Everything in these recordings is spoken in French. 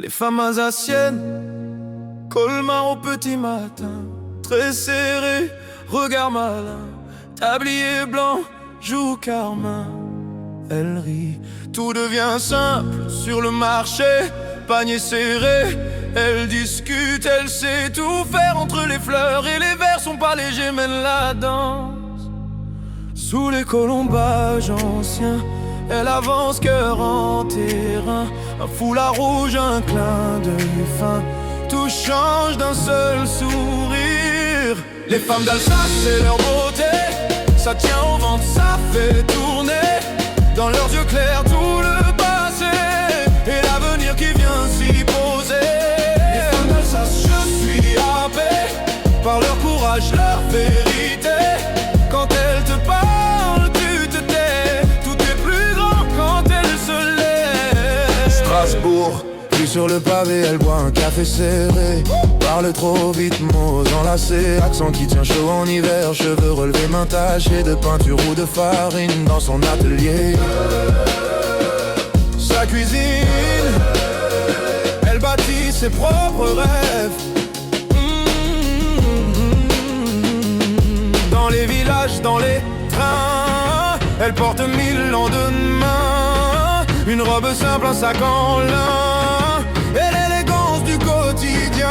Les femmes alsaciennes, colmar au petit matin, très serré, regard malin, tablier blanc, joue carmin. Elle rit, tout devient simple sur le marché, panier serré. Elle discute, elle sait tout faire entre les fleurs et les vers sont pas légers, mène la danse. Sous les colombages anciens, elle avance cœur en terrain. Un foulard rouge, un clin d'œil fin, tout change d'un seul sourire. Les femmes d'Alsace, c'est leur beauté, ça tient au ventre, ça fait tourner dans leurs yeux clairs tout le passé et l'avenir qui vient s'y poser. Les femmes d'Alsace, je suis happé par leur courage, leur vérité. Quand elles te parlent, tu te tais. Tout est plus grand quand elles se lèvent. Strasbourg, puis sur le pavé, elle boit un café serré. Parle trop vite, mots enlacés, accent qui tient chaud en hiver. Cheveux relevés, mains tachées de peinture ou de farine dans son atelier. Sa cuisine, elle bâtit ses propres rêves. Dans les villages, dans les trains, elle porte 1000 lendemains. Une robe simple, un sac en lin et l'élégance du quotidien.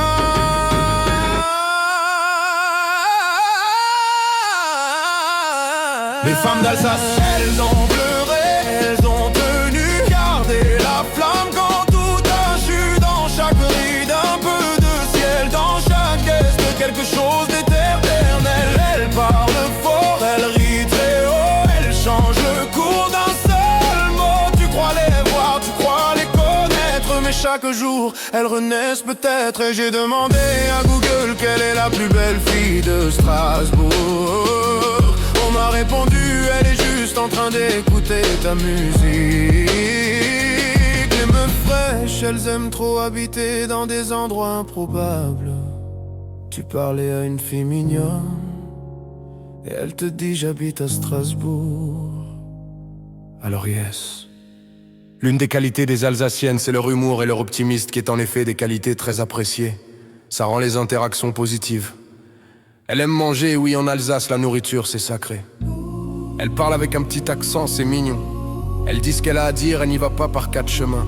Les femmes d'Alsace, elles ont pleuré, elles ont tenu, gardé la flamme quand tout a chu. Dans chaque ride, un peu de ciel, dans chaque est quelque chose d'éternel. Elle parle fort, elle rit très haut, elle change le cours d'un seul mot. Tu crois les voir, tu crois les connaître, mais chaque jour elles renaissent peut-être. Et j'ai demandé à Google quelle est la plus belle fille de Strasbourg. On m'a répondu, elle est juste en train d'écouter ta musique. Les meufs fraîches, elles aiment trop habiter dans des endroits improbables. Tu parlais à une fille mignonne et elle te dit j'habite à Strasbourg. Alors yes. L'une des qualités des Alsaciennes, c'est leur humour et leur optimisme, qui est en effet des qualités très appréciées. Ça rend les interactions positives. Elle aime manger, et oui, en Alsace, la nourriture, c'est sacré. Elle parle avec un petit accent, c'est mignon. Elle dit ce qu'elle a à dire, elle n'y va pas par 4 chemins.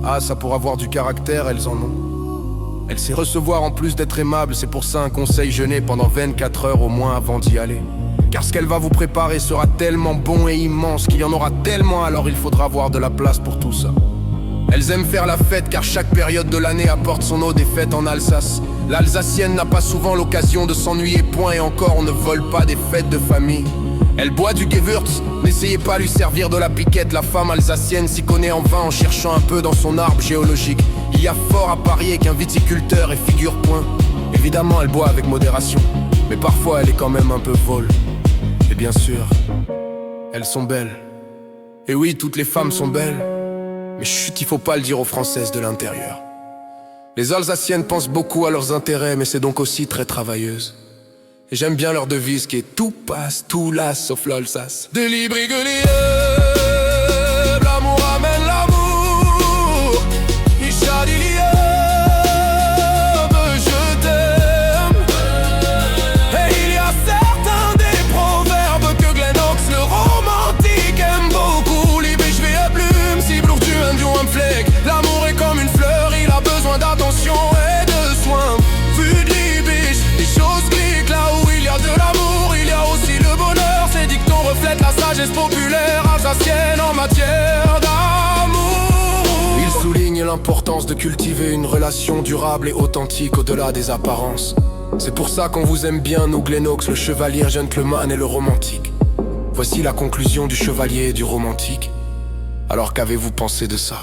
Ah, ça pour avoir du caractère, elles en ont. Elle sait recevoir en plus d'être aimable, c'est pour ça un conseil, jeûner pendant 24 heures au moins avant d'y aller. Car ce qu'elle va vous préparer sera tellement bon et immense qu'il y en aura tellement, alors il faudra avoir de la place pour tout ça. Elles aiment faire la fête car chaque période de l'année apporte son eau des fêtes en Alsace. L'Alsacienne n'a pas souvent l'occasion de s'ennuyer, point, et encore on ne vole pas des fêtes de famille. Elle boit du Gewürz, n'essayez pas à lui servir de la piquette. La femme alsacienne s'y connaît en vin en cherchant un peu dans son arbre géologique. Il y a fort à parier qu'un viticulteur est figure point. Évidemment elle boit avec modération, mais parfois elle est quand même un peu folle. Et bien sûr, elles sont belles. Et oui, toutes les femmes sont belles. Mais chut, il faut pas le dire aux Françaises de l'intérieur. Les Alsaciennes pensent beaucoup à leurs intérêts, mais c'est donc aussi très travailleuses. Et j'aime bien leur devise qui est tout passe, tout lasse, sauf l'Alsace. Des libres et l'amour amène l'amour. Isha je t'aime. Et il y a certains des proverbes que Glenox, le romantique, aime beaucoup. Liebe ich wie Blume, si blur tu un dion un fleck. L'amour est comme une fleur, il a besoin d'attention et de soins. Vu de Libiche, les choses cliquent là où il y a de l'amour, il y a aussi le bonheur. Ces dictons reflètent la sagesse populaire alsacienne en matière d'amour. Il souligne l'importance de cultiver une relation durable et authentique au-delà des apparences. C'est pour ça qu'on vous aime bien, nous Glenox, le chevalier, gentleman et le romantique. Voici la conclusion du chevalier et du romantique. Alors qu'avez-vous pensé de ça?